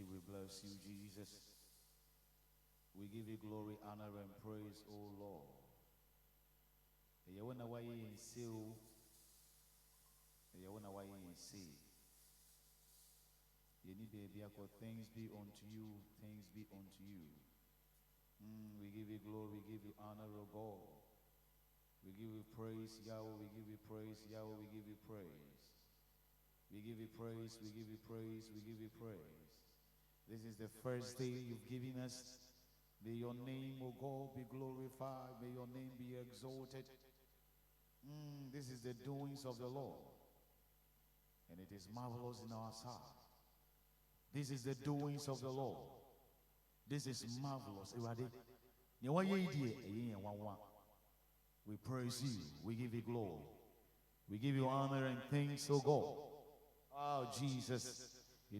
you, we bless you, Jesus. We give you glory, honor, and praise, O Lord. You wanna why you see, you wanna why you see. You need baby, things be unto you, things be unto you. We give you glory, we give you honor, O God. We give you praise, Yahweh, we give you praise, Yahweh, we give you praise. We give you praise, we give you praise, we give you praise. This is the first day you've given us. May your name, O God, be glorified. May your name be exalted. This is the doings of the Lord, and it is marvelous in our sight. This is the doings of the Lord. This is marvelous. We praise you. We give you glory. We give you honor and thanks, O God. Oh, Jesus. Say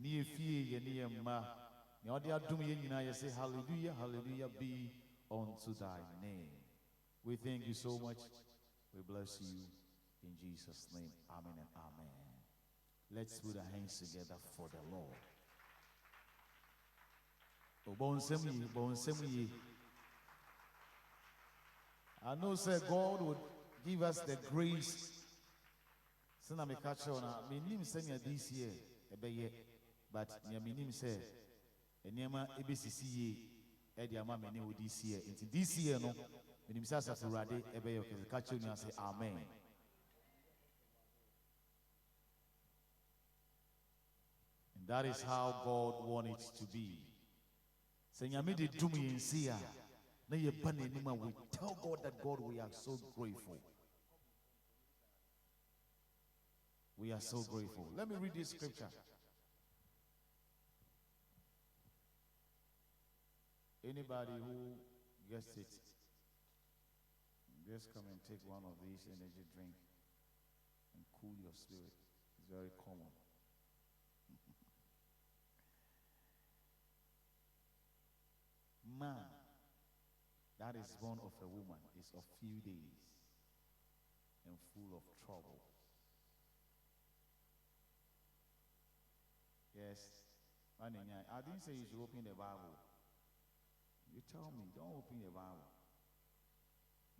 hallelujah, hallelujah be unto thy name. We thank you so much. We bless you in Jesus' name. Amen and amen. Let's put our hands together for the Lord. I know, sir, God would give us the grace. Sena me catch on me nim senya this year ebeye, but me nim say enema ebesisi ye e dia ma me ne wo this year. Until this year no me nim say asafurade ebeye okay catch on and say amen. And that is how God wanted it to be. Senya me de dum yensi a na ye ban enima, we tell God that God, we are so grateful. We are so grateful. Let me read this scripture. Anybody who gets it, just come and take one of these energy drinks and cool your spirit. It's very common. Man that is born of a woman is of few days and full of trouble. Yes, I didn't say you should open the Bible. You tell me, don't open the Bible.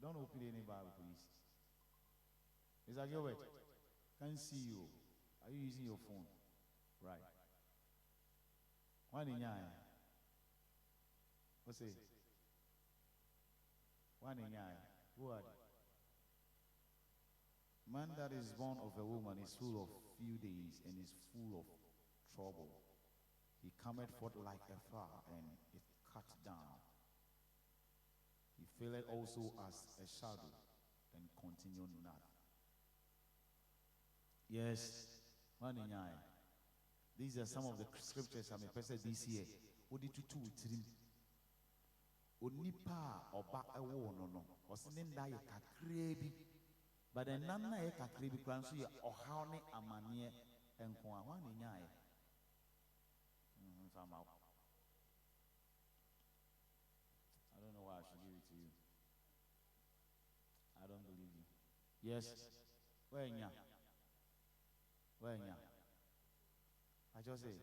Don't open any Bible, please. Is that your word? Can't see you. Are you using your phone? Right. What's it? Who are they? Man that is born of a woman is full of few days and is full of trouble. He cometh forth like a flower and is cut down. He faileth also as a shadow and continued not. Yes, these are some of the scriptures I'm a person this year. What did you do with him? Onipa oba ewo no no osene nda ye kakrebi, but then nana ye kakrebi kwan so ye ohaw ne amane enko a wan nyae somehow. I don't know why I should give it to you. I don't believe you. Yes. Where nya? I just say,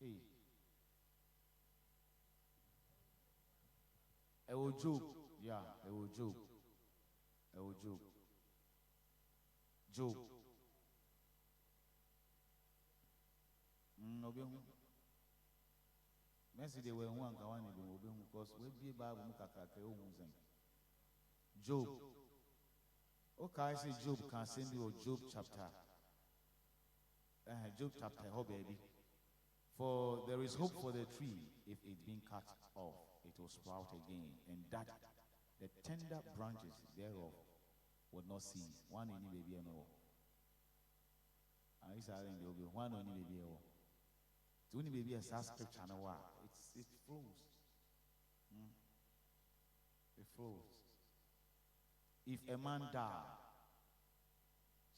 hey. I will joke. Yeah, I will joke. Joke. Messi they were one because we be Bible Job. Okay, I say Job can send you Job chapter. Job chapter, oh baby. For there is hope for the tree if it being cut off, it will sprout again, and that the tender branches thereof will not cease. One in baby and all. I say there will be one only baby all. To only baby a scripture and what it flows. It flows. If a man die,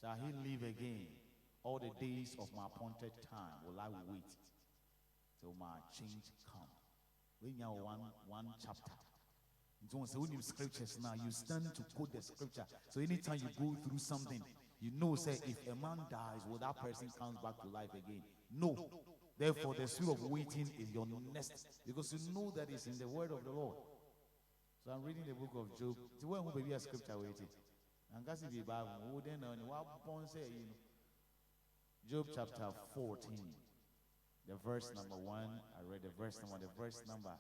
shall he live again? All the days of my appointed time will I wait till my change come. When you have one chapter, don't say when you scriptures now, you stand to quote the scripture. So anytime you go through something, you know, say if a man dies, will that person comes back to life again? No. Therefore, the spirit of waiting is your nest, because you know that it's in the word of the Lord. So I'm reading the book of Job. To where who be a scripture waiting? And that's the Bible. Who then on what say, you know, Job chapter 14, the verse number 1. I read the verse number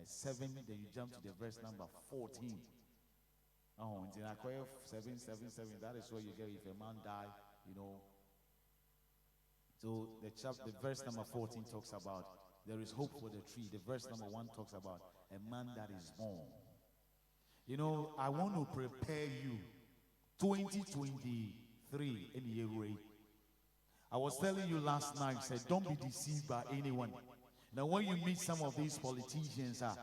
7. Then you jump to the verse number 14. Oh, in Aquarius 777. That is where you get if a man die, you know. So the verse number 14 talks about there is hope for the tree. The verse number 1 talks about a man that is born. You know, I want to prepare you 2023 in the year. I was telling you last night, said don't be deceived by anyone. Now when you meet some of these politicians at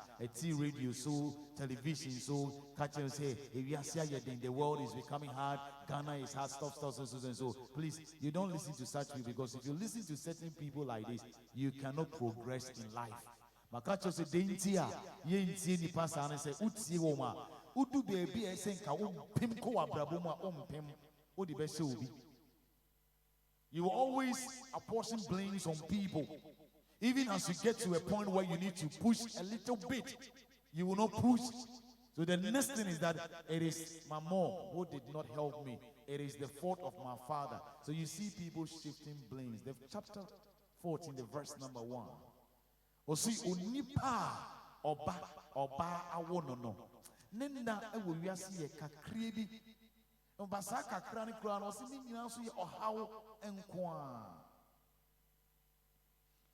radio, so television, so catch and say, if you are saying the world is becoming hard, Ghana is hard, stuff, so please, you don't listen to such people, because if you listen to certain people like this, you cannot progress in life. Makacho say dentia, ye ntie ni pastor and say utie woma, udu baby e say nka pim ko abraboma pim, o di be say obi. You will always apportion blames on people. Even as you get to a point where you need to push a little bit, you will not push. So the next thing is that it is my mom who did not help me. It is the fault of my father. So you see people shifting blames. The chapter 14, the verse number 1. Osi onipa oba awonono. Nenda ewo wiase ye kakrie bi. Mbasa kakra ne kura no osi ni nyina so ye ohawo enkoa.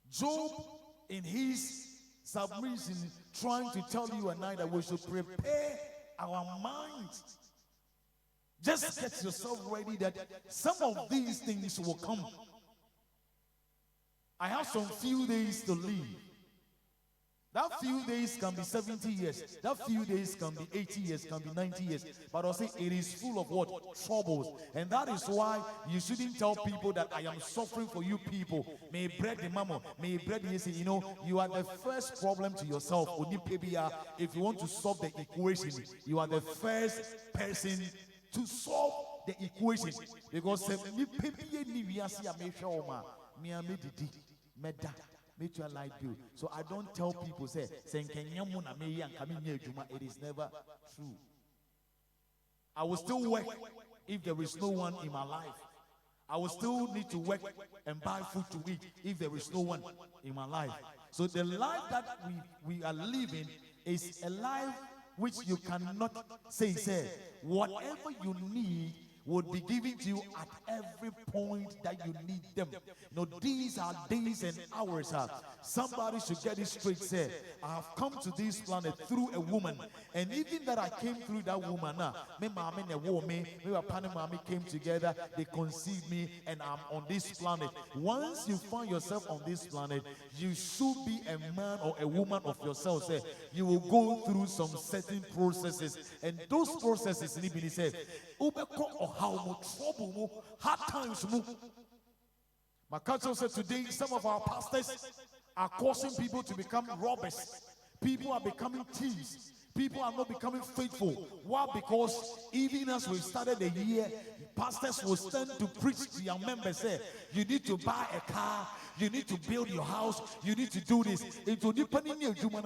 Job, in his submission, trying to tell you and I that we should prepare our minds. Just get yourself ready that some of these things will come. I have some few days to live. That few days can be 70 years. That few days can be 80 years, can be 90 years. But I'll say it is full of what? Troubles. And that is why you shouldn't tell people that I am suffering for you people. May bread the mama, may bread the you know, you are the first problem to yourself. If you want to solve the equation, you are the first person to solve the equation. Because make your life build. So I don't tell people say it is never true. I will still work if there is no one in my life. I will still need to work and buy food to eat if there is no one in my life. So the life that we are living is a life which you cannot say whatever you need would be given to you at every point that you need them. No, these are days and hours. Somebody should get it straight. Say, I have come to this planet through a woman, and even that I came through that woman, me mama and a woman, me papa and mommy came together. They conceived me, and I'm on this planet. Once you find yourself on this planet, you should be a man or a woman of yourself. Say, you will go through some certain processes, and those processes need be said. How much trouble, hard times. My counsel said today some of our pastors are causing people to become robbers. People are becoming thieves. People are not becoming faithful. Why? Because even as we started the year, pastors will stand to preach to your members. Say, you need to buy a car, you need to build your house, you need to do this. Into depending on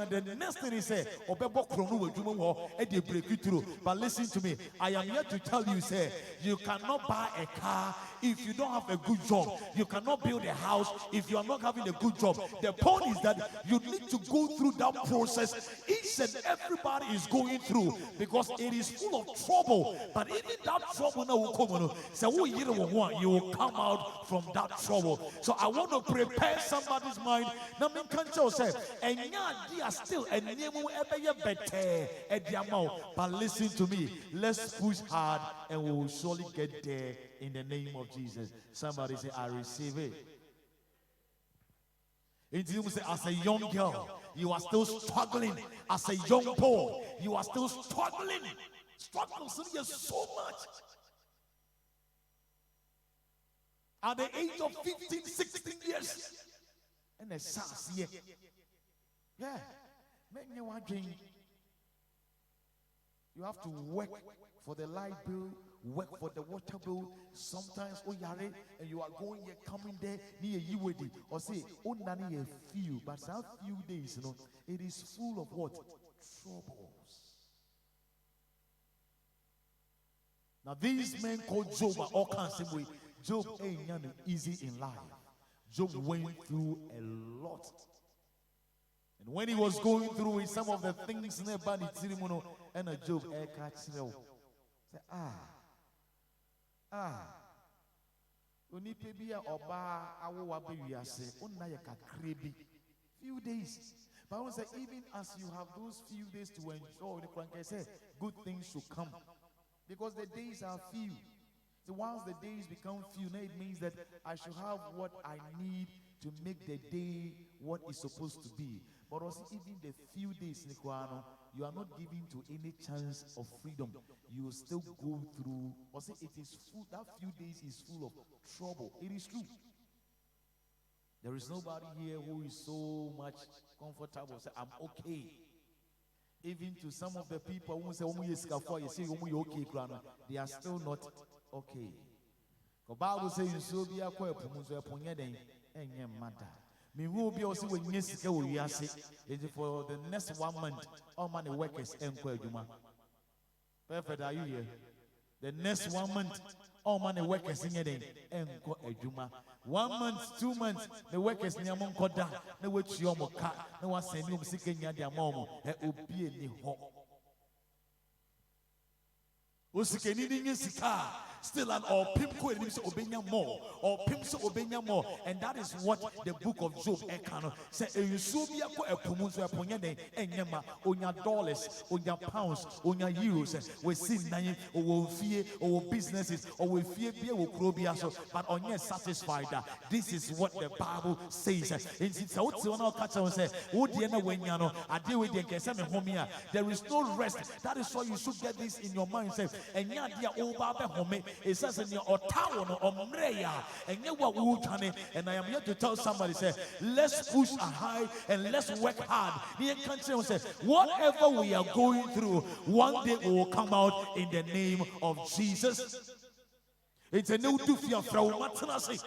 the next thing is say, break it through. But listen to me, I am here to tell you, say, you cannot buy a car if you don't have a good job. You cannot build a house if you are not having a good job. The point is that you need to go through that process. Each and everybody is going through, because it is full of trouble. But even that trouble now will come on. So you will come out from that trouble. So I want to prepare somebody's mind. Now me can tell say, and yeah, still and but listen to me. Let's push hard, and we will surely get there in the name of Jesus. Somebody say, I receive it. As a young girl, you are still struggling. As a young boy, you are still struggling. Struggling so much. At the age of 15, 16 years. And a SARS here. Yeah. Make me one drink. You have to work for the light bill, work for the water bill. Sometimes oh yare and you are going here, coming there, near you with it. Or say, oh nani a few, but some few days, you know, it is full of what? Troubles. Now these men called Job are all kinds of way. Job ain't easy in life. Job went through a lot. And when he was going through it, some of the things nearby the and a Job say, few days. But I want to say, even as you have those few days to enjoy, the say good things should come. Because the days are few. So once the days become few, now it means that I should have what I need to make the day what it's supposed to be. But also even the few days, Nikwano, you are not given to any chance of freedom. You will still go through. Also, it is full. That few days is full of trouble. It is true. There is nobody here who is so much comfortable. Say, I'm okay. Even to some of the people who say, you say, okay, they are still not okay. The Bible says, so be a matter. Me will be also when yes, for the next 1 month, all money workers and perfect, are you here? The next 1 month, all money workers in a and go a juma. 1 month, 2 months, the workers near Monkoda, no which your moka, no one send you seeking your mom, and will be in the home. Still an or pimco and obeying more, or pimso obeying more, and that is what the book of Job Ekano said. You so be a pumunzo upon your name, and yama on your dollars, on your pounds, on your euros, we see nine or fear or businesses or we fear beer or crobiaso, but on your satisfied. This is what the Bible says. It's out to our catcher and say, oh, dear, when you know, I deal with the Kesame Homia. There is no rest. That is why you should get this in your mindset. And yeah, dear old Baba Home. It says in your town or Mreya, and you were and I am here to tell somebody, say, let's push high and let's work hard. The country says, whatever we are going through, one day we will come out in the name of Jesus. It's a new fear from Matanasi.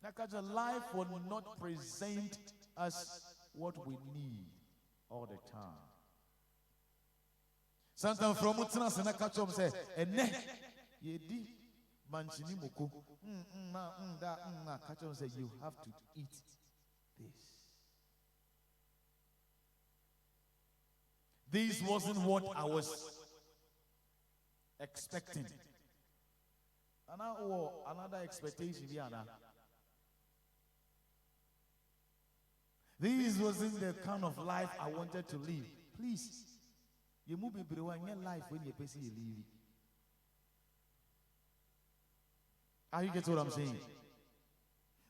Because life will not present us what we need all the time. Sometimes from Matanasi, I catch up say, and Yedi manchini moko. Catch on say you have to eat this. This wasn't what I was expecting. Another expectation. This wasn't the kind of life I wanted to live. Please, you move in your life when you pay you leave. Are you get what I'm saying?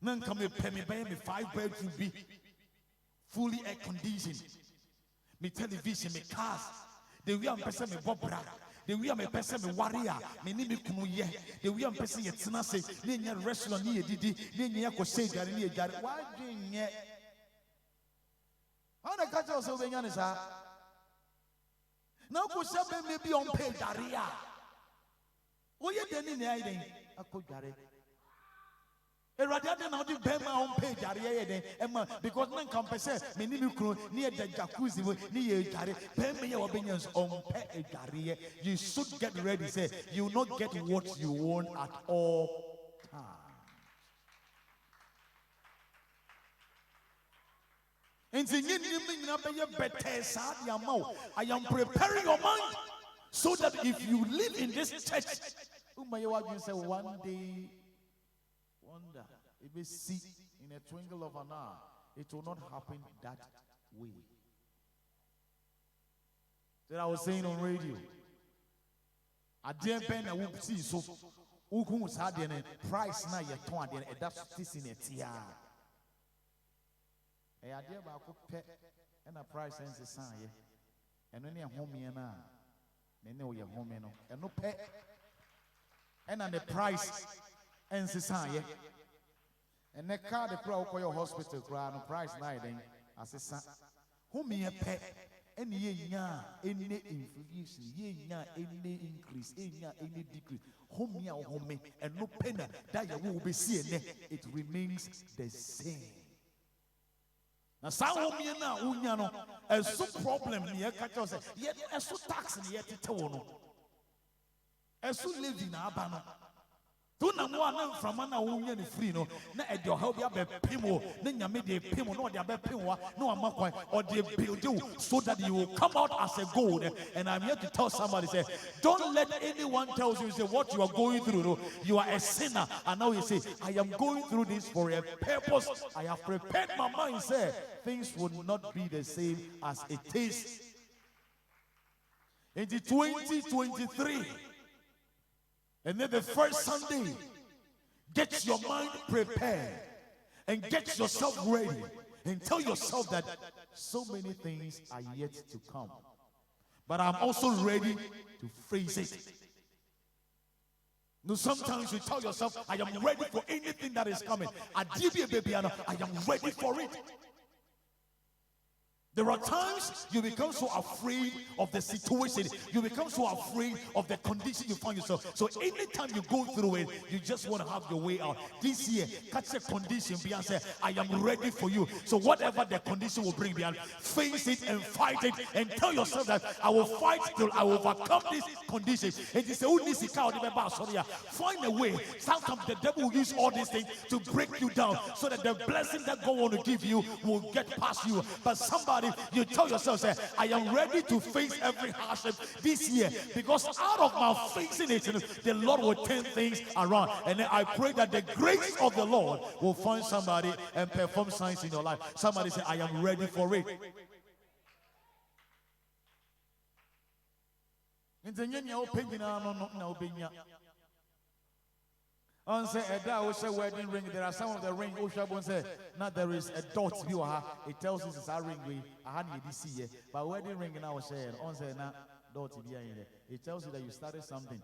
None come pay me 5-bedroom be fully air conditioned. Me television, me cars. The way I'm person me bobra. The way I'm a person me warrior. Me ni me kunu ye. The way I'm person ye tina say. Ni nye restaurant ni ye didi. Ni nye ko say gari ni ye gari. Why do ye? How the catch us over here, sir? Now ko sabe me be on pay gari ya. Oh ye deni ni ay den. Now the Bema on page because none can say me near the jacuzzi near Gary Bema opinions on Gary. You should get ready, say you will not get what you want at all times. I am preparing your mind so that if you live in this church, you say one day, wonder, if we see in a twinkle of an eye, it will not happen that way. That I was saying on radio. I didn't pay a whoop see so who's had a price now you're torn and that's this in a tia. A idea about pet and a price and the sign, and only a home here now. They know you're home, and no pet. And on the price and society, and the car the crowd for your hospital crowd price night as a son whom me a pet any inflation, any increase, any decrease. Home and no penna that you will be seeing. It remains the same. Now, some home now, unyano, a so problem near catchers, yet a so tax yet it tono. A so living abano. Don't know from an union free no, na at your help ya be pimo, then you made a pimo, no, ya be pimo, no, amakwa, or they build you so that you will come out as a gold. And I'm here to tell somebody, say, don't let anyone tell you, say, what you are going through. No, you are a sinner. And now you say, I am going through this for a purpose. I have prepared my mind, say, things would not be the same as it is. Into 2023. And then the first Sunday, get your mind prepared and get yourself ready and tell yourself that so many things are yet to come. But I'm also ready to face it. No, sometimes you tell yourself, I am ready for anything that is coming. I am ready for it. There are times you become so afraid of the situation. You become so afraid of the condition you find yourself. So anytime you go through it, you just want to have your way out. This year, catch a condition, Beyond say, I am ready for you. So whatever the condition will bring, Beyond, face it and fight it and tell yourself that I will fight till I overcome this condition. And you say, find a way. Sometimes the devil will use all these things to break you down so that the blessing that God wants to give you will get past you. But somebody, you tell yourself, say, I am ready to face every hardship this year because out of my facing it, the Lord will turn things around. And then I pray that the grace of the Lord will find somebody and perform signs in your life. Somebody say, I am ready for it. On say a wedding ring. There are some of the ring. Say now there is a dot view. It tells us it's a ring. I had this year, but wedding ring now say on say now dot behind it. It tells you that you started something.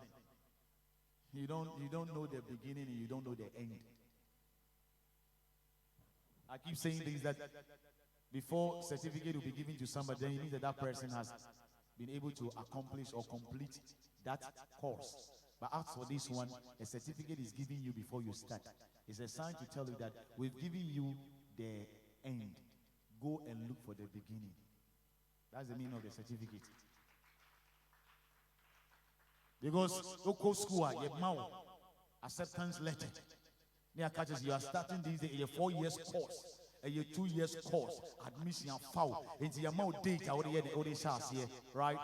You don't know the beginning and you don't know the end. I keep saying things that before certificate will be given to somebody, then you mean that that person has been able to accomplish or complete that course. But as for this one, a certificate is given you before you start. It's a sign to tell you that we've given you the end. Go and look for the beginning. That's the meaning of the certificate. Because local school, your acceptance letter. Near catches, you are starting this day a 4 years course, a 2 years course, admission foul into your mouth date already here, right?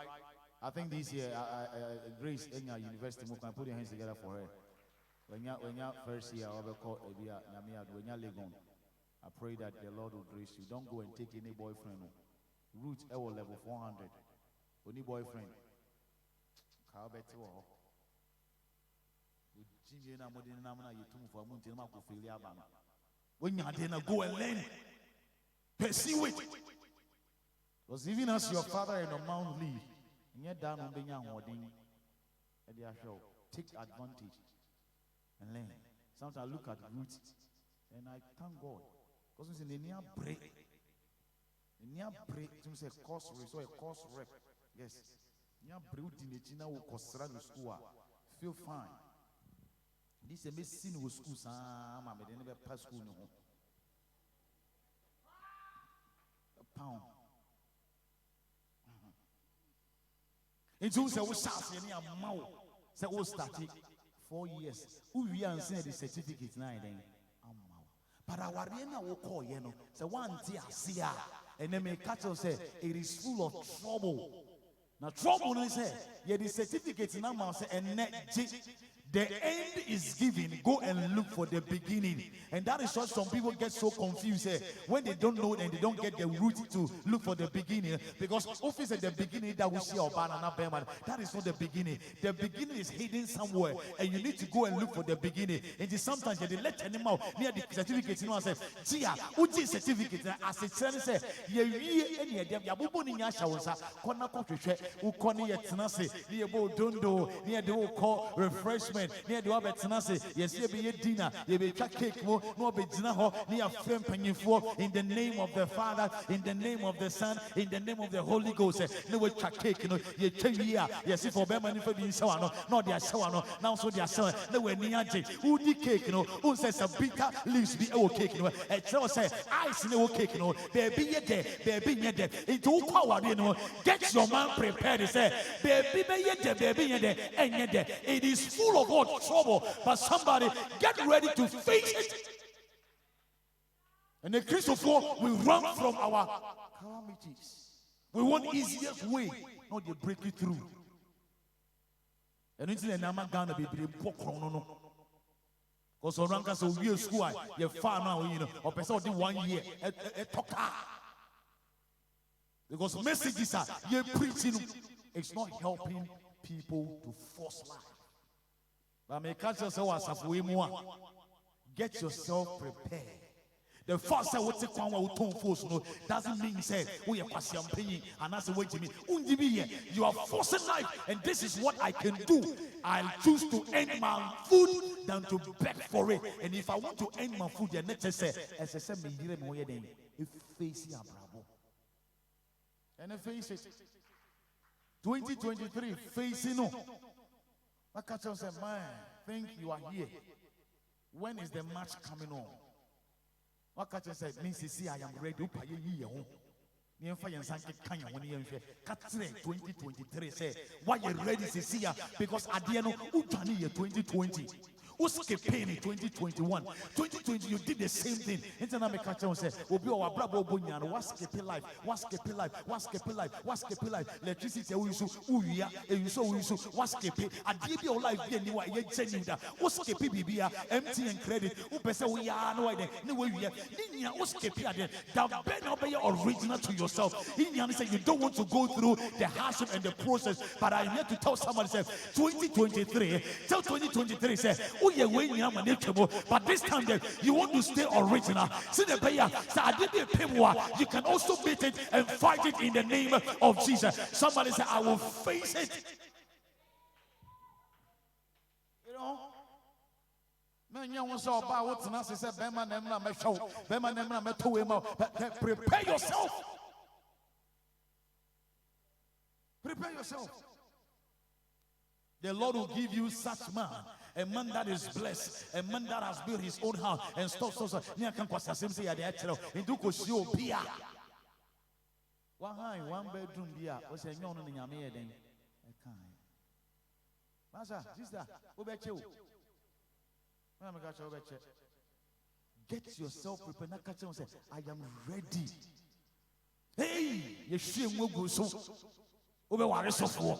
I think this year, Grace in your university, can put your hands together for her. When you're first year, when you're Legon, I pray that the Lord will grace you. Don't go and take any boyfriend. Root level 400. Any boyfriend. When you're there, go and learn. Pursue it. Because even as your father in the Mount leave, take advantage and learn. Sometimes I look at roots and I thank God. Because in the near break, to say course so a course rep. Yes. Near break in the China will cost school. Feel fine. This is a missing with school, but they never pass school. A pound. It's also we start saying a mouth. Say we started 4 years. We are saying the certificate now then. But our arena will call you know. Say one tia and then may catch us say it is full of trouble. Now trouble is say yeah the certificate now say and the end is given. Go and look for the beginning. And that is why some people get so confused when they don't know and they don't get the root to look for the beginning. Because office at the beginning that we see our banana bearman, that is not the beginning. The beginning is hidden somewhere. And you need to go and look for the beginning. And sometimes they let animal near the certificate. You know, I say, Gia, Uji certificate. As it says, refreshment. friend, near the Albert Tanase, yes, you be a dinner, you be a cake, no be dinner, near friend penny for in the name of the Father, in the name of the Son, in the name of the Holy Ghost. No way cake, no, you change here, yes, if for Berman for being so, not their shower, now so their son, no way near J, who the cake, no, who says a bitter leaves be old cake, no, and so say, ice no cake, no, baby, yet there, baby, yet there, into power, you know, get your man prepared, say, baby, yet there, baby, yet there, and yet there, it is full of what trouble, but somebody get ready to face it. And the Christians will run from our calamities. We want easiest way, not to break it through. And it's the Nama Ghana be no. Because around us, we are school, you're far now, you know, or person 1 year, a talker. Because messages are you're preaching, it's not helping people to force life. But may catch yourself as way more. Get yourself prepared. The first time we take one force no doesn't mean say we are champagne and that's the way to me. You are forcing life, and this is what I can do. I'll choose to end my food than to beg for it. And if I want to end my food, then let's say as I said, me hear me way then if face ya bravo. And face it. 2023 facing no. I catch us say, man, think you are here. When is the match coming on? What catch us say, means see I am ready to pay ye home. Near fire and sank kanya when you catch 2023 say, why you ready to see ya? Because at the end of 2020. Pain in 2021, 2020 you did the same thing. International catcher said, "Obi our brabo bonya no wascape life, wascape life, wascape life, wascape life. Electricity we use, uya, we use wascape. Adibi our life be anyway. Ye genuine da. Wascape bibia, empty and credit. Upese we are no idea. No way we are. Inya wascape ade. That be no be original to yourself. Inya say you don't want to go through the hardship and the process. But I need to tell somebody say 2023, tell 2023 say. But this time you want to stay original. See the player. You can also beat it and fight it in the name of Jesus. Somebody say, I will face it. You know? Prepare yourself. Prepare yourself. The Lord will give you such man. A man that is blessed, a man that has built his own house and stuff. Near campus, I say at the actual in Duko Pia. One bedroom beer was a young in Yamea then. Master, sister, Obecho. Get yourself prepared. I am ready. Hey, you should go so. Obewaris of war.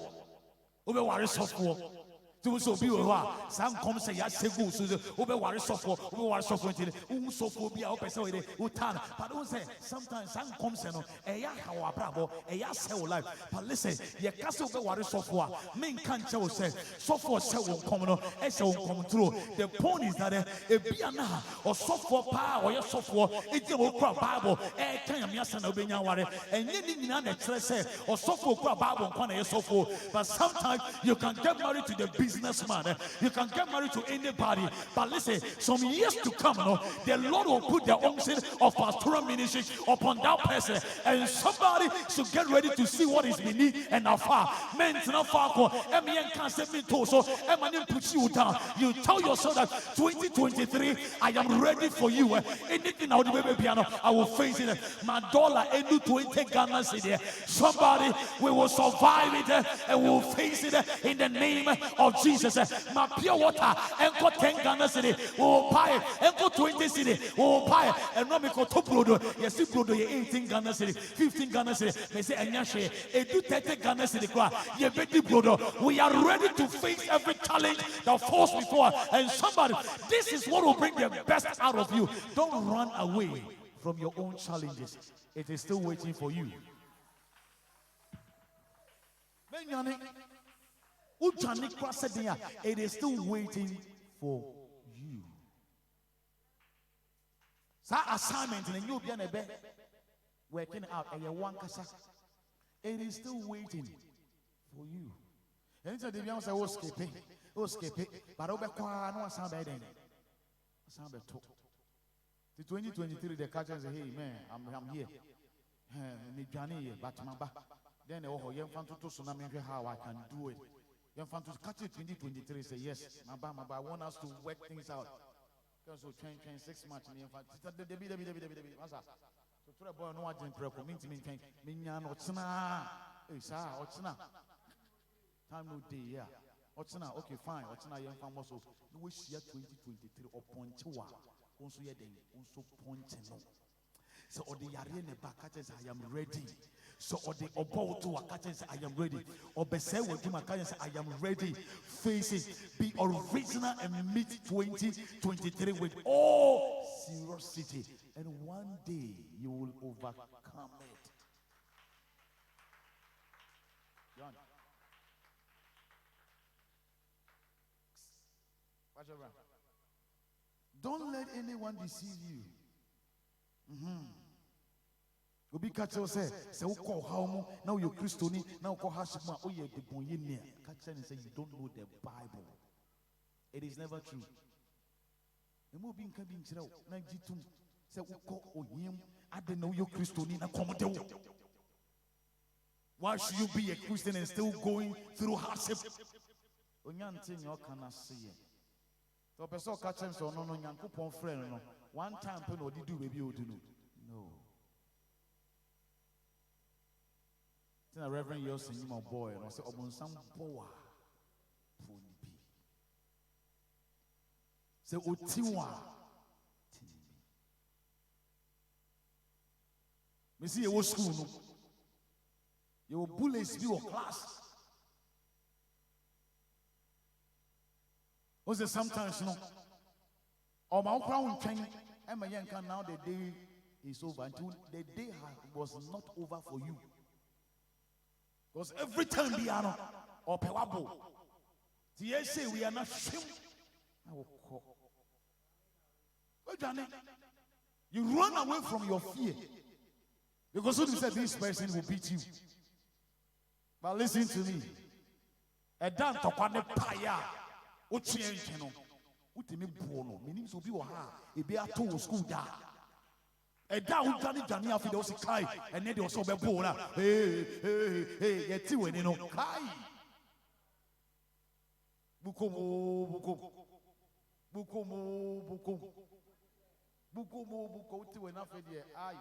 Obewaris of war. So be some come say yes, go so over worry software, sophobia, but don't say sometimes some comes and our bravo, a yasel life. But listen, your castle over worry software, men can't tell say software cell common, SL come through. The point is that a piano or software power or your software, it's a Bible, a kind of yasan obeying worry, and you none say or software Bible on a software. But sometimes you can get married to the businessman, you can get married to anybody, but listen, some years to come, the Lord will put the unction of pastoral ministry upon that person, and somebody should get ready to see what is beneath and afar. Men not far, can't set me to so put you down. You tell yourself that 2023, I am ready for you. Anything I would be piano, I will face it. My dollar and do 20 Ghana cedi. Somebody, we will survive it and we will face it in the name of Jesus. My pure water and got 10 Ghana cedi. Oh, buy it and got 20 cedi. Oh, buy it and no me go to produce. Yes, you produce 18 Ghana cedi, 15 Ghana cedi. They say, and yashe, and do 30 Ghana cedi. You bet the produce. We are ready to face every challenge that falls before us. And somebody, this is what will bring the best out of you. Don't run away from your own challenges. It is still waiting for you. It is still waiting for you. So assignment in you working out and one kasa. It is still waiting for you. And so the young say, "Oh, skipping." Oh, skip it. But over no sound bad. Sound bad. The 2023, the catcher say, hey man, I'm here. Me Johnny, but then oh, young fan to tsunami how I can do it. Young fan to catch it 2023 say yes, I want us to work things out. Because we train 6 months in the infant. So to the boy no I didn't prep me minyan otsina. Hey sir, otsina. Time no day, yeah. Otsina, okay, fine. Otsina young fan also. We see 2023 upon Chiwa. Also yeah then also point no. So or the yare ne back catches I am ready. So or the about to catches I am ready. Or Bese will do my catches I am ready. Face it. Be original and meet 2023 with all seriousity. And one day you will overcome it. John. Watch over. Don't let anyone deceive you. Obi catch you say we call how now you're Christian, now call Hashima, oh yeah, the Boyenia. Catch and say you don't know the Bible. It is never true. The more being coming to Najitum say we call him, I don't know you're Christian in a commodore. Why should you be a Christian and still going through hardship? Onyantin you cannot see it. So person catch him so no Yankupon friend no. One time pen or did do baby or do no. Then a Reverend you're singing my boy and I say obon some boa ponipi. Say otiwa tinibi. Me see you school no. You bullies be your class. Also sometimes no. Or my crown train and my young can now the day is over until the day was not over for you. Because every time we are or pewabo, the say we are not shame. You run away from your fear because you said this person will beat you. But listen to me. A dan tokwane paya, ochiencheno. Utimi bono, meaning so be waha, e be ato school da. E da ugani jani afi de osi kai, and then they also be bola. Hey, yeti we no kai. Buko ti we na fe de ai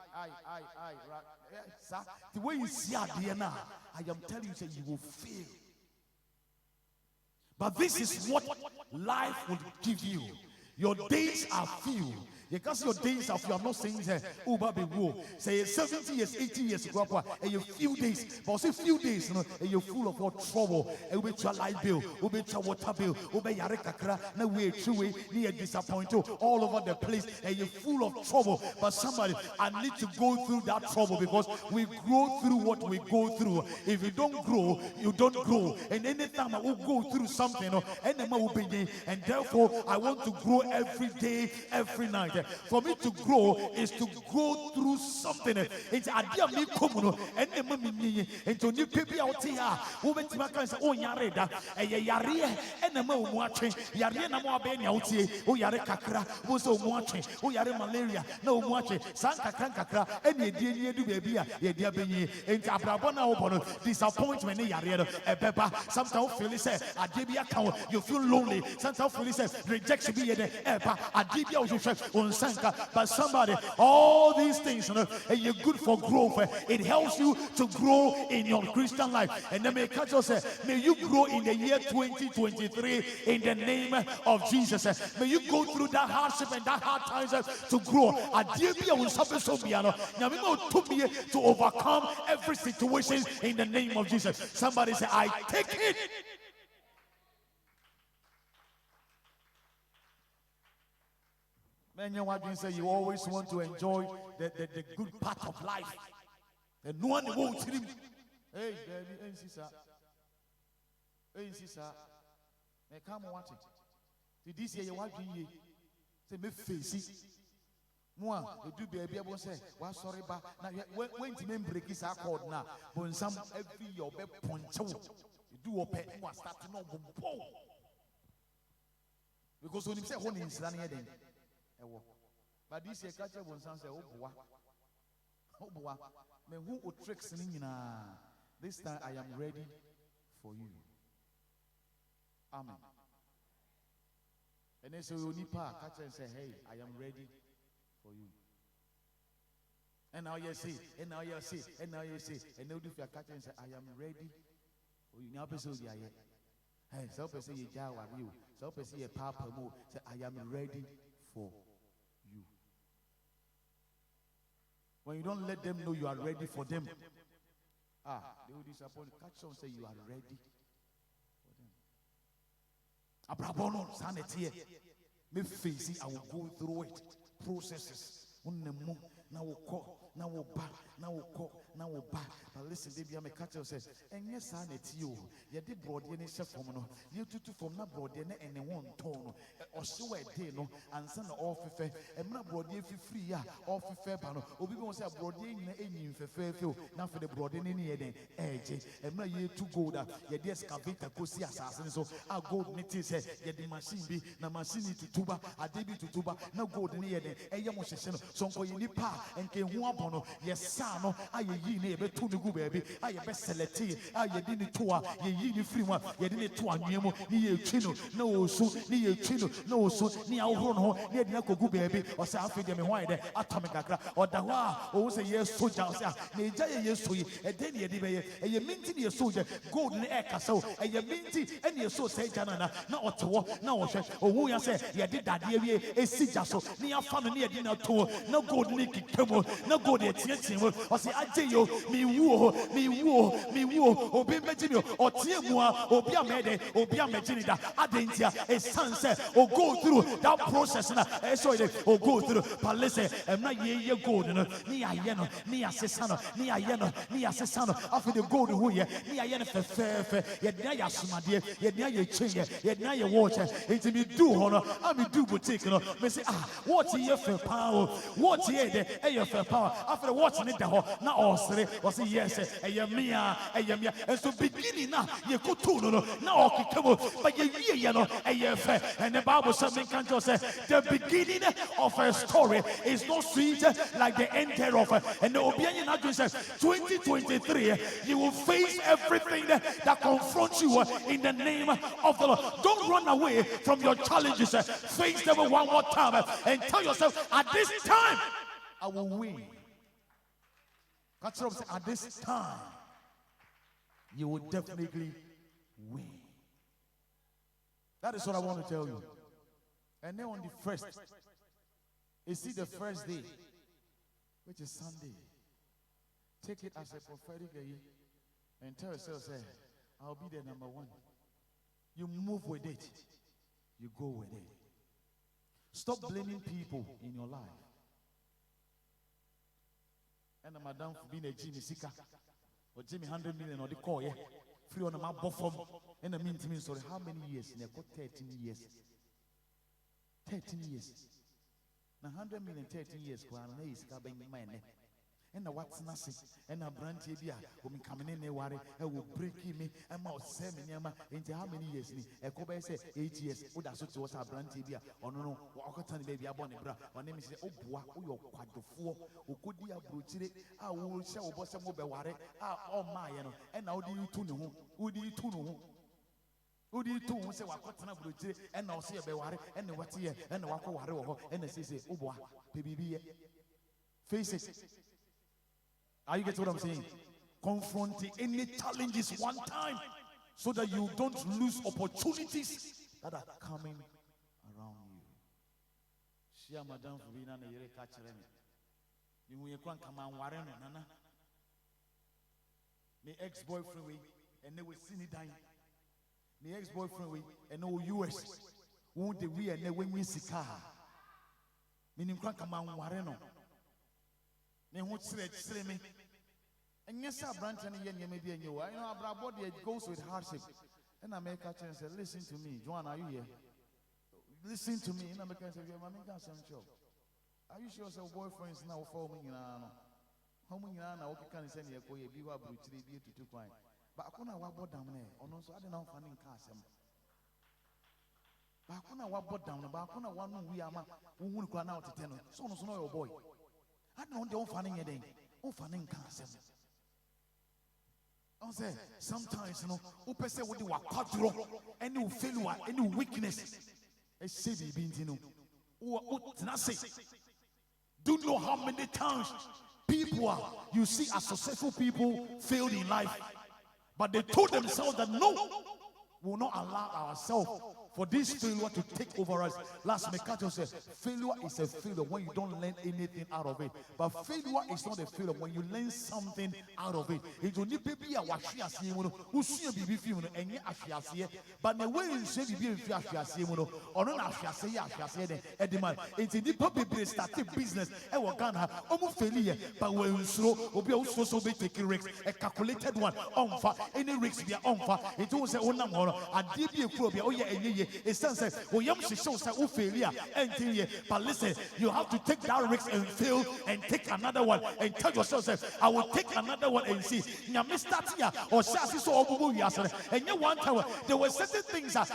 right. The way you see it now, I am telling you, say you will fail. But this is what life will give you. Your days are few. Because your days are few, I'm not saying oh baby whoa. Say 70 years, 80 years, and you few days. But say few days, you know, and you're full of what trouble. And we your light bill, we your water bill, we your kakra, now we true near disappointed all over the place, and you're full of trouble. But somebody, I need to go through that trouble because we grow through what we go through. If you don't grow, you don't grow. And anytime I will go through something, and therefore I want to grow every day, every night. For me to grow is to go through something. It's idea me komuno and the mummy and to new people out here. Women to oh yareda, a yari and the mo watching Yarina Moabeni out here, oh yare kakra, was so watching, oh yare malaria, no watching, Santa Kankakra, and ye dear do baby, ye dear Benny, and Abrabona Obono, disappointment, yareda, a pepper, sometimes Phyllis says, a debia count, you feel lonely, sometimes Phyllis says, rejection be the epa, a debia on Sanka, but somebody, all these things, you know, and you're good for growth. It helps you to grow in your Christian life. And then may catch us say, may you grow in the year 2023 in the name of Jesus. May you go through that hardship and that hard times to grow. To overcome every situation in the name of Jesus. Somebody say, I take it. Man, you want to say you always want to enjoy the good part of life. And no one won't him. Hey, baby, hey, sister. May come watch it. This year you want to say me face it. Moi, you do baby, I will say, well, sorry, but now when the name break is accord now, but some every your bed poncho, you do a pet, you start to know. Because when you say one is running then, but this year catcher one sound say, oh boy, me who would tricks in this time I am ready for you. Amen. And then so you need power, catcher and say, hey, I am ready for you. And now you see, and now you see, and now you see, and now if you catch and say, I am ready for you. Now person say, hey, so person you jawa you, so person you papa mo, say I am ready for you. When you don't let them know you are ready for them, they will disappoint. Catch someone say you are ready for them. Abrabono sanity, me face it, I will go through it, processes. Now we'll call, now we'll back, now we'll call, now we'll back. But listen, baby, I'm a catcher says, and yes, I net you. You did broad in a from you two from not broad in any one tone or so a day, no, and son of fair, and not broad if you free, off fair panel, or we won't say broad in fair field, not for the broad in any edge, and not year to go that, you dear scavator, go see assassin. So I'll go knit his head, get the machine be, na machine to tuba, a debut to tuba, no gold near the a young session, so for you need and came one bono, yes, son, I ye neighbor to the good baby, I best select I didn't tour, ye free one, ye didn't tour, near chino, no so, near chino, no so, near Rono, near the good baby, or South African wine, atomic or Dawa, or say yes, soldier, Naja, yes, to you, and then ye debate, and you minty your soldier, golden air castle, and you minty, and you so say, Janana, not to walk, no, or who you say, you did that, ye, a sijaso, near family, dinner tour, no golden. No go there, or say, I tell you, me woo, or be Majino, or Tiamua, or be a mede, or be a Majinida, Adentia, a sunset, or go through that process, or go through Palace, and not ye golden, near Yeno, near Sesano, near Yeno, near Sesano, after the golden who ye, near Yen fair, yet now your smadia, yet now your change, yet now your water, it's me do honor, I mean do boutique, me say, what's here for power, what's here? Your power after watching it now all say was yes and so beginning now you could to now but you know and the Bible something can just say the beginning of a story is not sweet like the end thereof and the opinion now says 2023 you will face everything that confronts you in the name of the Lord. Don't run away from your challenges, face them one more time and tell yourself at this time I will win. At this time, you will definitely win. That is what I want to tell you. And then on the first, you see the first day, which is Sunday. Take it as a prophetic day and tell yourself, say, I'll be the number one. You move with it. You go with it. Stop blaming people in your life. And Madame for being a Jimmy Sika or Jimmy 100 million or the call, free on my bottom. And I mean to me, sorry, how many years? And I got 13 years. 13 years. Now 100 million, 13 years. And what's nothing, and a brand here, whom coming in a worry, I will break me, and about 7 years, into how many years? A Kobe said 8 years, would have such was our brand here, or no, Wakatan baby, I want a bra, or name is oh, your quadro, who could be a brutally, I will show what some of the worry, oh my, and how do you two know? Who do you two know? Who do you two say Wakatan brutally, and I'll see a beware, and the what's here, and the Wako, and the say, oh boy, baby, face it. Are you getting what I'm saying? Confront any challenges one time so that you don't lose opportunities that are coming around you. Shia madam for being an ere catcher. You will come and warren nana. My ex-boyfriend we and they will see me dying. My ex-boyfriend we and no US won't the we and they win me sika. Meaning come and warren. Then what say me? And yes, I branch and yen maybe and you. I know our body goes with hardship. And I make a chance and say, listen to me, Joanna, are you here? Listen to me. And I make a say, I'm making some show. Are you sure your boyfriends now forming in an how many now can send you a boy be able to be to 2 points? But I couldn't walk down there. Or no, so I don't know finding cars. Bakuna wa bought down, Bakuna one we are who will go out to 10. So no your boy. I don't know fanning a day. Oh, fanning cancer. I say sometimes, who say what you are quadro, any failure, any weakness. I say the beans, what not say. Don't know how many times people are, you see, as successful people failed in life, but they told themselves that no, we will not allow ourselves for this failure to take over us. Last Mekato said, failure is a failure when you don't learn anything out of it. But failure is not a failure when you learn something out of it. It will need to be a washiasi, who see a baby film and ye ashiasi, but the way you say be a fiashiasi, or not ashiasi, Ediman, it's in the public starting business, and we're gonna almost failure, but when you slow, will be also be taking risks, a calculated one, on fire, any risks be on fire, it was a one number, a DB phobia, oh yeah, it says, well, young shows that failure, but listen, you have to take that risk and fail and take another one and tell yourself, I will take another one and see. Or and you one time there were certain things that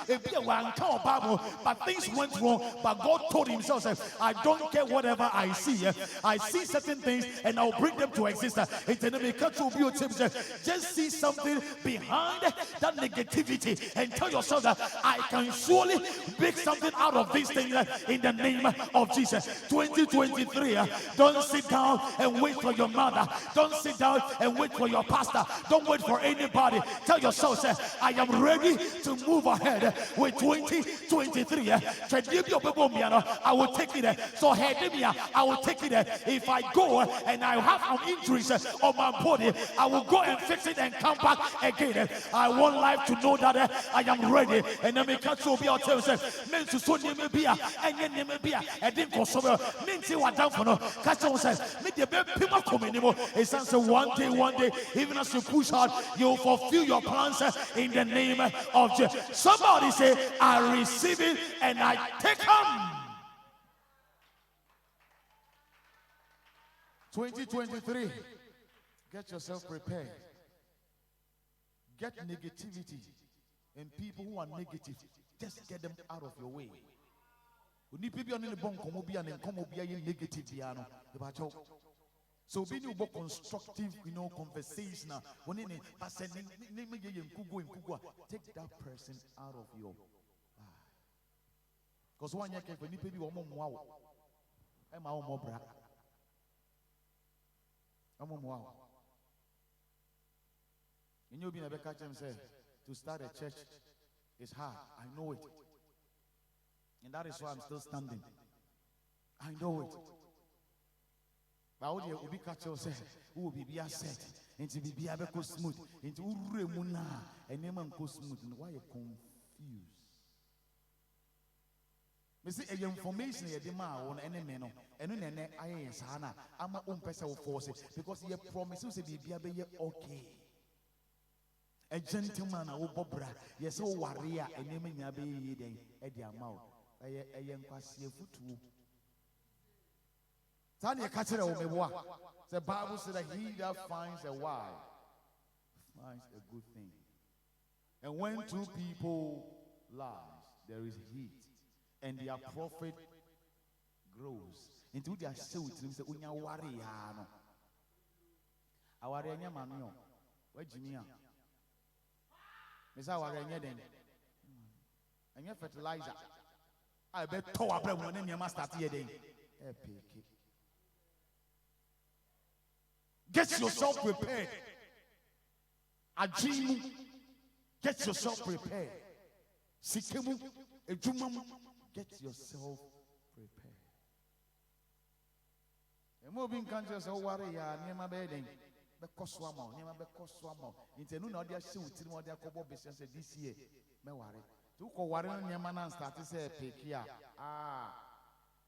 but things went wrong, but God told himself, I don't care whatever I see. I see certain things and I'll bring them to existence. Just see something behind that negativity and tell yourself that I can surely make something out of these things in the name of Jesus. 2023, don't sit down and wait for your mother. Don't sit down and wait for your pastor. Don't wait for anybody. Tell yourself, I am ready to move ahead with 2023. I will take it. So I will take it. If I go and I have an injuries on my body, I will go and fix it and come back again. I want life to know that I am ready. And then we catch you. Men to so near me beer, and then near beer, and then go somewhere. Men say what down for no. Catch on says, make the people come anymore. It's answer one day, even as you push hard, you'll fulfill your plans in the name of Jesus. Somebody say, I receive it and I take them. 2023, get yourself prepared. Get negativity and people who are negative. Just get them out of your way. We need people on the bone, come be and come be negative. So being about constructive, conversation. When in take that person out of your life. Because one year when you people wow, I'm our more bra. I'm wow. And you'll be a catch him say to start a church. It's hard. I know it. And that is why I'm still standing. I know it. But all you will be catch yourself, who will be asset, into be able smooth, into Uremuna, and Neman go smooth. And why you confused? Me see a information a demand on any man, and then I am Sana. I'm my own person force it because he promises to be okay. A gentleman, a bobra, yes, oh, warrior, and naming Yabe at their mouth. A young passive foot. Tanya Catcher of Mewa. The Bible said that he that finds a wife finds a good thing. And when two people lie, there is heat, and their profit grows into their suit. Say, Unya warrior. A warrior, Manio. Where Jimmy? Is our then and your fertilizer. I bet tower bread when you must start here. Get yourself prepared. Ajimu, get yourself prepared. Sikemu, Ejumam, get yourself prepared. A moving country so warrior near my bedding. Because one more, never because one more. Into no other shoot in what their couple business this year. Me worry. To go worry on your man and start to say, pick here.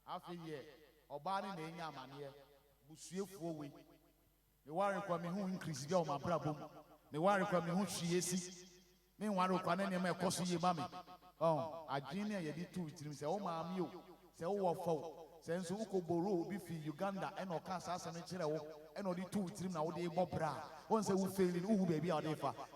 After year, or barring the young man here, Bussier 4 weeks. The worry for me who increase your my problem. The worry for me who she is. Meanwhile, when any may cost you, mammy. Oh, I junior, you did 2 weeks. Say, oh, mammy, you say, oh, for. Since Ukoboro, Biffy, Uganda, and Okasa, and Chero. And only 2 weeks now, they bobra. Once I will fail in, baby,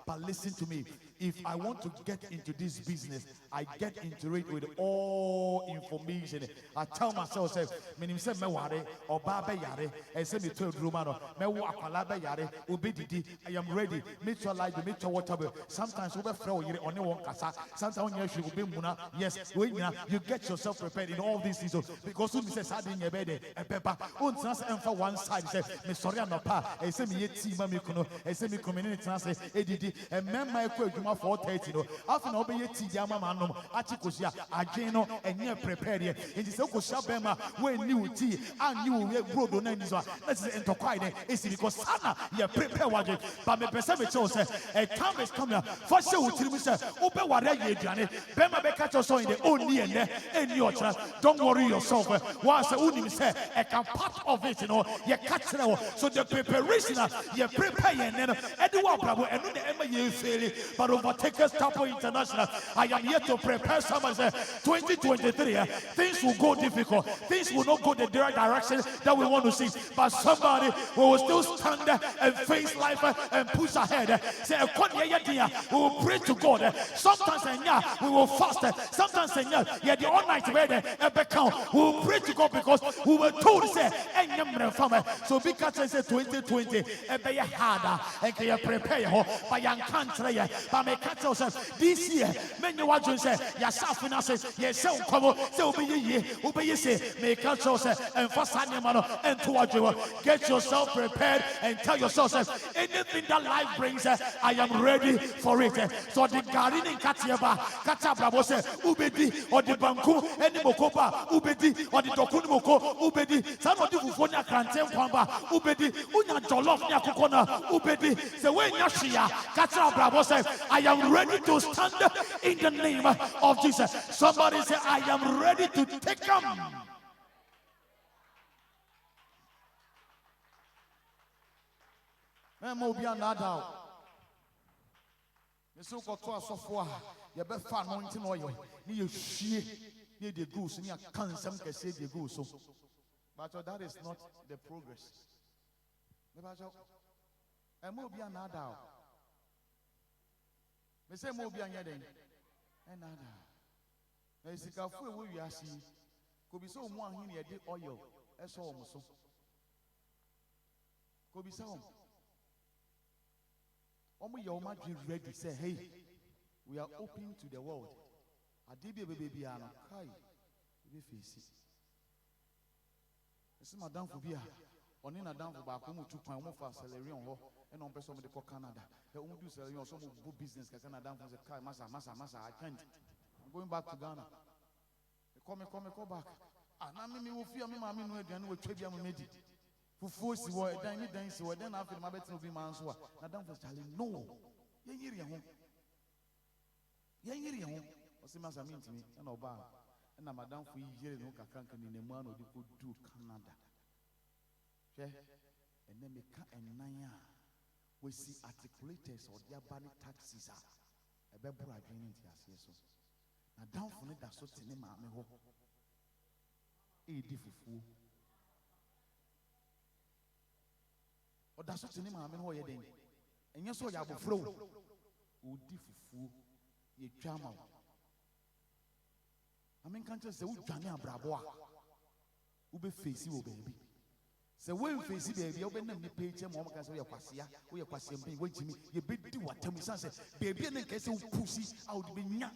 but listen to me. if I want to get into this business, I get into it with all information. I tell myself, say, meaning say me ware or baba yare, and say me to Romano, me wakwalaba yare, ubididi. I am ready. Meet your life, meet your whatever. Sometimes we throw you on your kasa. Sometimes you should be muna. Yes, you get yourself prepared in all these things because when says I didn't bed a pepper. And for one side, say, me sorry, I'm not pa. I say me yet see mammy kuno. I say me community translate. Edidi and men my quote you 4:30. After no be yet yama manum. Achikosia, Ajeno, and near prepared. It is so shabema when you tea and you will grow the name. Let's enter quite. It's because Sana, you prepare what you, but me perceive chose a time is coming for sure. Open what I did, Bema catch us in the only and your trust. Don't worry yourself. Once a woman said, a part of it, you catch now. So the preparation, you prepare and Edward Bravo and the Emma you feel it, but Overtakers Tapo International. I am here to prepare someone. 2023, things will go difficult. Things will not go the direction that we want to see. But somebody will still stand and face life and push ahead. Say, we will pray to God. Sometimes we will fast. Sometimes the all night ready we will pray to God because we were told say so because I say 2020 be harder and can you prepare by young country but me catch yourself this year many what you say yourself finances yourself come so be ye say me catch yourself and fast animal and towards you get yourself prepared and tell yourself anything that life brings I am ready for it. So the gardening katiaba katabra say ubedi or the banku any mokoba ubedi or the dokuni moko ubedi some of the fufonia krantem kwamba ubedi unya jollof nya kokona ubedi say when yashia katabra say I am ready to stand in the name of Jesus. Somebody say I am ready to take them. Mobia nada. So got to us of you better find anointing oil. You share near the goose, and you can't some can say the goose. But that is not the progress. And Mobia nada. They say Mobia Yaden and nada. They say, Kafu, we are seeing could be so one here, the oil, as almost so. Could be so. Your mind ready, say, hey, we are open to the world. I did be baby, and I face it. This is Madame Fubia, on in a down for back home to find one for salary on her, and on person with the Canada. They won't do salary or some good business, because I'm down for the car, massa, I can't. I'm going back to Ghana. Come back. And I mean, you fear me, mammy, no, and we'll trade you made it. Who force you were then after my bed to be man's work. Madame was telling no. Ye what's the matter mean to me? And Obama. And I'm Madame for years, no can't in the man or the good do Canada. And then we can't and Naya. We see articulators or their banning taxis are a better agreement. Yes. Now, down for it, that's what's in the mammy. A difficult. Or that's what's in the mammy. And you saw you have a flow. Oh, difficult. You drama. I mean, can't you say, Jania Brabois? Ube face you, baby. So when face baby, open them the page, and Mom can say, we are passing, wait to me. You beat what tell me, son, baby, and case of pussy, I would be young.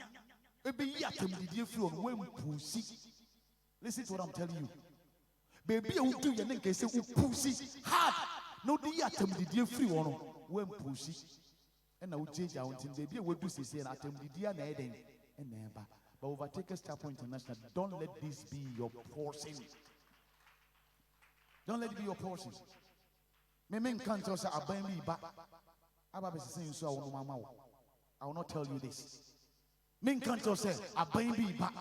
Baby, yatum did you feel when pussy? Listen to what I'm telling you. Baby, I will do your name case of pussy hard. No, the yatum did you free one when pussy. And I will change our team. Baby, will do say, and I tell the dear Naden and never. But Overtakers Tapo International, don't let this be your portion. Don't let it be your portion. Me can't tell say I me back. I will not tell you this. Me can't tell say I me back.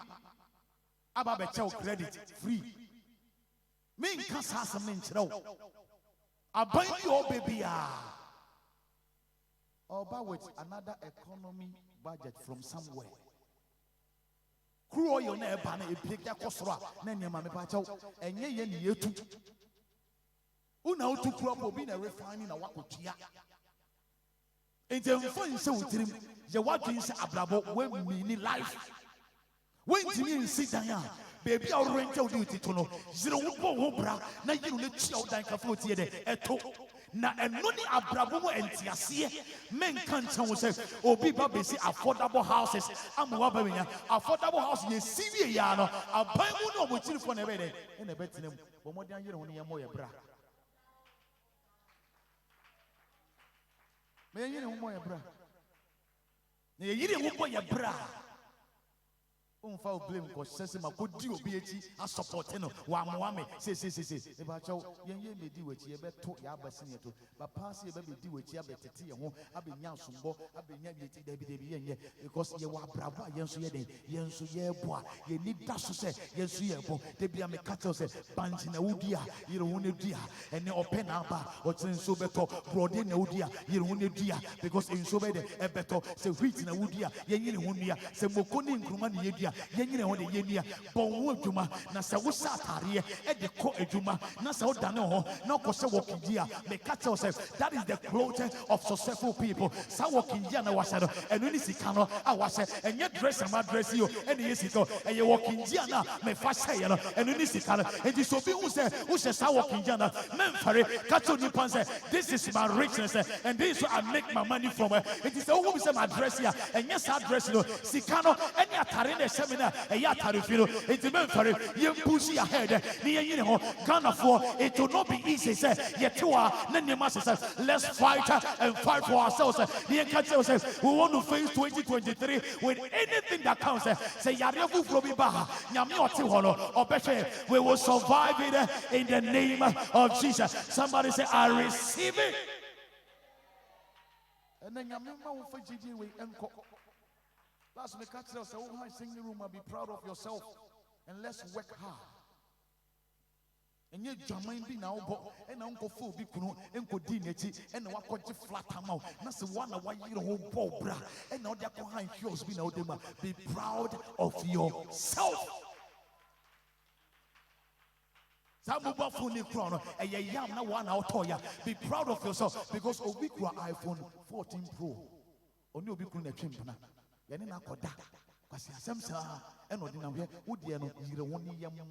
I tell credit free. Me can't say something no. I buy your baby or with another economy budget from somewhere. Crew your neighbor and a big yakosra, Nanya Mamapacho, and ye too. Who now to crop will be a refining a wakutia. In the phone, so you what is abrabo when meaning life. When you sit down, baby, I'll rent out duty to know. Zero bra, now you let child like a 40 eto. Na enoni abrabo entiasie men kan chan say obi ba be see affordable houses amwa ba menya affordable house ye siwie ya no aban mu no mo chiri fo na be de na be tinem bo mo dan yere ho ne ye mo ye bra me yere ho mo ye bra na ye yere ho mo ye bra unfa blame ko sese ma ko di obi echi a support no wa mo me se e ba chaw yen ye me di wachi ye beto ya abasine to ba pass ye be di wachi abetete ye ho abenya asumbo abenya yeti debi yen because ye wa brabo yen so ye den yen so ye boa ye ni da so se yen so ye bo de bia me catch se banji na wudi a ye ho ne dia ene open aba o tin so beto brode na wudi a ye ho ne dia because in so be de e beto se wheat na wudi a ye nyine ho nua se moko ni nkruma ne ye dia yenyine ho de yenia bonwo adwuma na se wo satare e de ko adwuma na se wo dane ho na ko se wokindia me catch yourself that is the clothing of successful people sa wokindia na wase no enu ni sika no a wase enye dress ama dress yo ene yesika eye wokindia na me fa sheye no enu ni sika no enti so bi hu se sa wokindia na memfare catch you nipa say this is my richness and this is what I make my money from it is so who say my dress here enye sa dress no sika no ene atare na seminar eya atare firo enti memfare ye push ahead ni ye ho Ghana for it will not be easy say yetua na nema say let's fight and fight for ourselves ni catch yourself we want to face 2023 with anything that counts say yarefu from ba nyame oti ho no obehwe we will survive it in the name of Jesus. Somebody say I receive it. And then nyame ma wo fa gidi we enko last me catch yourself oh my singing room be proud of yourself and let's work hard. And yet, Jamin be now, and Uncle Fu be Kuno, and Kodineti, and Wakoji flat amount. That's the one why you don't go, bra. And now they're behind yours, be now them. Be proud of yourself. Be proud of yourself because Obikwa iPhone 14 Pro. Only Obikuna Chimpana. Yanina Koda. Because Samsa and Odina, Udiano, you don't want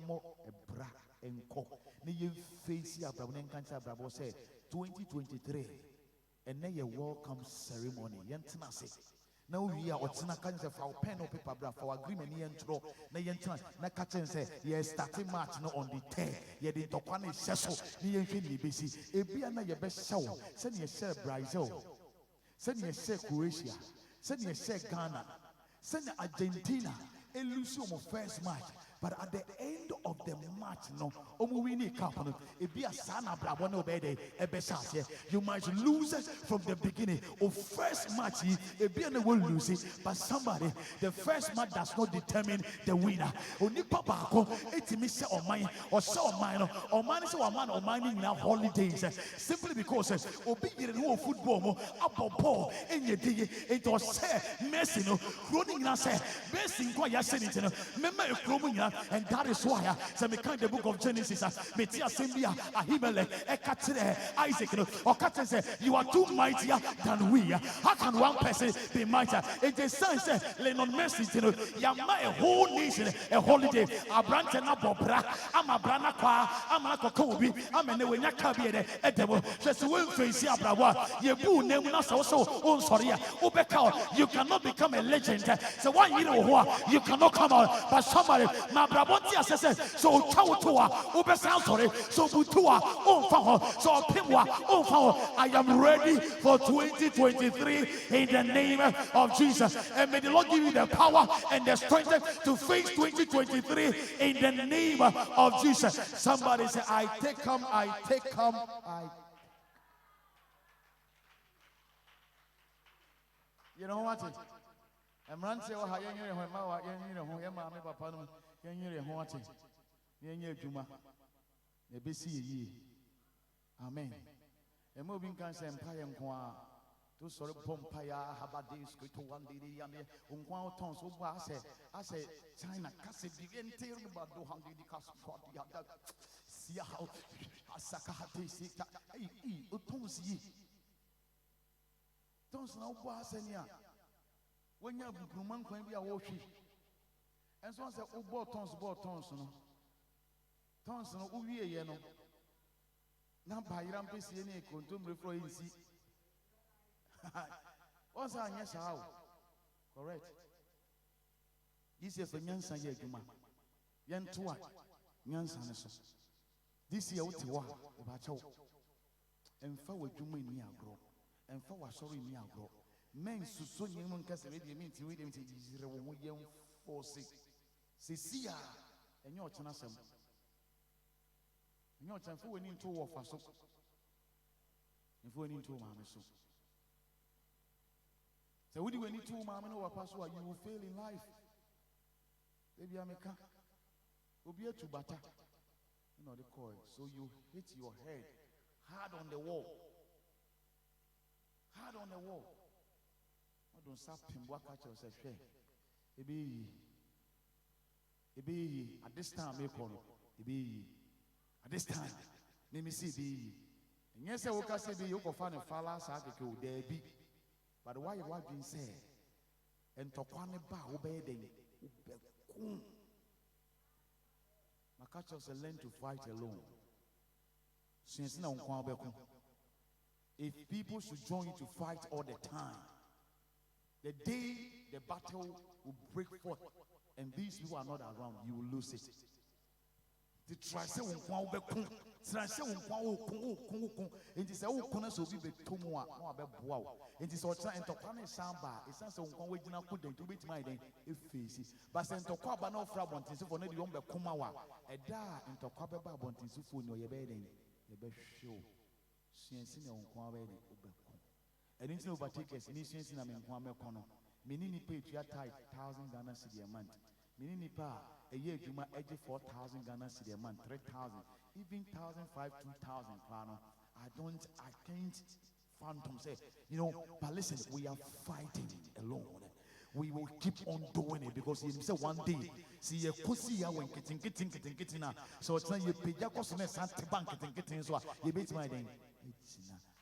more a bra. Enko ne ye face ya brabo ne nkancha brabo say 2023 and na ye welcome ceremony yentena se na wi a otena kancha fa pen or paper bra for agreement ne yentro na yentena na ka chen say ye starting march no on the 10 ye de tokwa na hyeso ne yenhwe ne besi ebia na ye be hyew se ne ye share Brazil se ne ye share Croatia se ne ye share Ghana se ne Argentina elusi mo first match. But at the end of the match, no, you might lose from the beginning. Of first match, you will lose it. But somebody, the first match does not determine the winner. Only Papa, it's miss or mine or so mine or mine is or man or mining now holidays. Simply because obedient who football up or ball in your day it was messing, running us, messing quite yasin, remember, and that is why so me kind the book of Genesis metia sembia Ahimelech ekatre Isaac or Captain say you are too mightier than we. How can one person be mightier? It is sense Lenon message yama a whole nation a holiday abrante na bobra ama brana kwa ama kokobi ama ne wenya kabiere edemo just when face abrawa ye bu nem na so on sorry ubeka you cannot become a legend so why you cannot come out but somebody my brabo so Chautua, Ubesan sorry, so Butua, so Pimwa, I am ready for 2023 in the name of Jesus. And may the Lord give you the power and the strength to face 2023 in the name of Jesus. Somebody say, I take come. You know what? I'm running to Yenye hoate, yenye juma, nebesi ye. Amen. A moving cancer empire mqua, to sort of Pompaya, Habadis, to one day, and Unquan tons of I say, China, Cassie, begin telling about 200 cast for the other. See how Asakahati, Utonsi. Tons now Bassania. When you have Gruman can be a washing. And so I said, oh, tons, no. Tons, no, Uvi, you know. Now by Rampis, any contum referring. What's our yes, how? Correct. This is for Yansan Yaguma. Yantua, Yansan. This year, what you are about you. And forward you mean me grow. And forward sorry me grow. Men so young cast already mean to read him to 046. Cecilia, and your chanasam. And your time for winning 2 of us. And for winning 2 mammas. So, would you need 2 mammas or password? You will fail in life. Baby, I'm a car. Will be a to butter. You know the coil. So, you hit your head hard on the wall. Hard on the wall. I don't stop him. What catch yourself? It be at this time, it be at this time. Let me see be. And yes, I will say be you go find a fallas article there be. But why you what being said? And to one ba obeying. My catch yourself learn to fight alone. Since now, if people should join you to fight all the time, the day the battle will break forth and these people are not around, you will lose it. The trase won kwa obeku, trase won kwa okun, enti se okun so bi betomu a na abeboa wo. Enti se otra entokwa na samba, esan se won kwa wagina kodan to betima den efesi. But se entokwa aba na ofra bontinse for na de won bekoma wa. Eda entokwa beba bontinse fo ni oyebe den, yebe hwe. Siensi na won kwa be den obeku. Enti overtakers ni siensi na me kwa meko no. Meni ni pay tua tithe 1000 Ghana cedi a month. Meni ni pa a year juma edge 4000 Ghana cedi a month, 3000, even 1005, 2000 plano. I can't phantom say, you know, but listen, we are fighting alone. We will keep on doing it because he said one day, see a pussy when getting now. So it's not you pay your customer Santa Bank getting so you beat my name.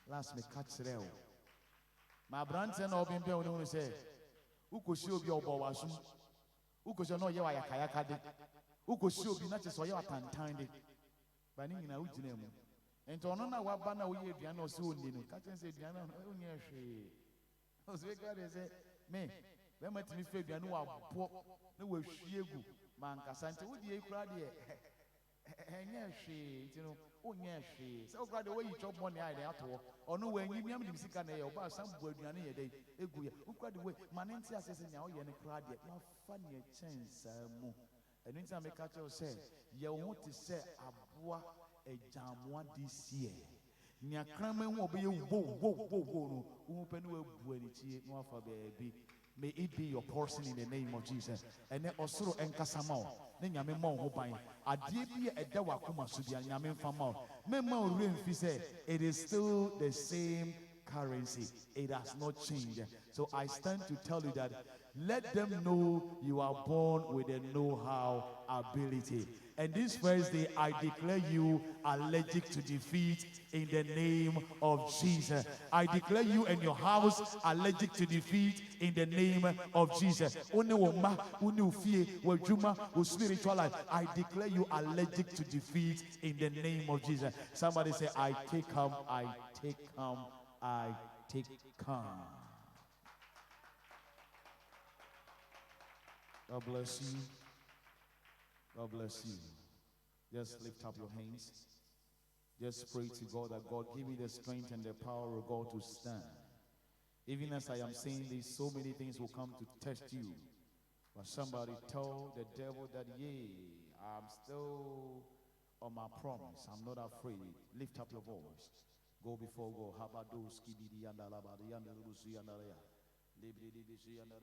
Last me catch it out. My brands and all being built on say, who could show your bowasum? Who could know you are a kayakade? Who could show you not just so you are tantine? But in a wood name. And to honor what banner we have piano soon, you know, Captain said, Diana, oh, yes, she was very say, me, when my Timmy Fabi, I know our no way she man, Cassandra, would you cry there? And yes, she, you know, oh, yes, she. So, by the way, you chop money out of or no way, you mean the sick and about some word you a day. Who cried away? Manentia says, now you're a crowd yet, not funny a chance. And anytime I catch you say, you want to say, Abua a jam one this year. Nya cramming will be a whoa, open will buenity, no for baby. May it be your portion in the name of Jesus. And then also enkasamo. Then yame mo hobai. Adiebi edawa kuma subia yame famo. Memo remfi say it is still the same currency. It has not changed. So I stand to tell you that let them know you are born with a know-how ability. And this Thursday, I declare you allergic to defeat in the name of Jesus. I declare you and your house allergic to defeat in the name of Jesus. Spiritual life. I declare you allergic to defeat in the name of Jesus. Somebody say, I take calm, I take calm, I take calm. God bless you. God bless you. Just lift up your hands. Just pray to God that God give me the strength and the power of God to stand. Even as I am saying this, so many things will come to test you. But somebody tell the devil that, yea, I'm still on my promise. I'm not afraid. Lift up your voice. Go before God. Habado skibidi yanda labadi yanda lusi yanda ya. Libidi bisi yanda.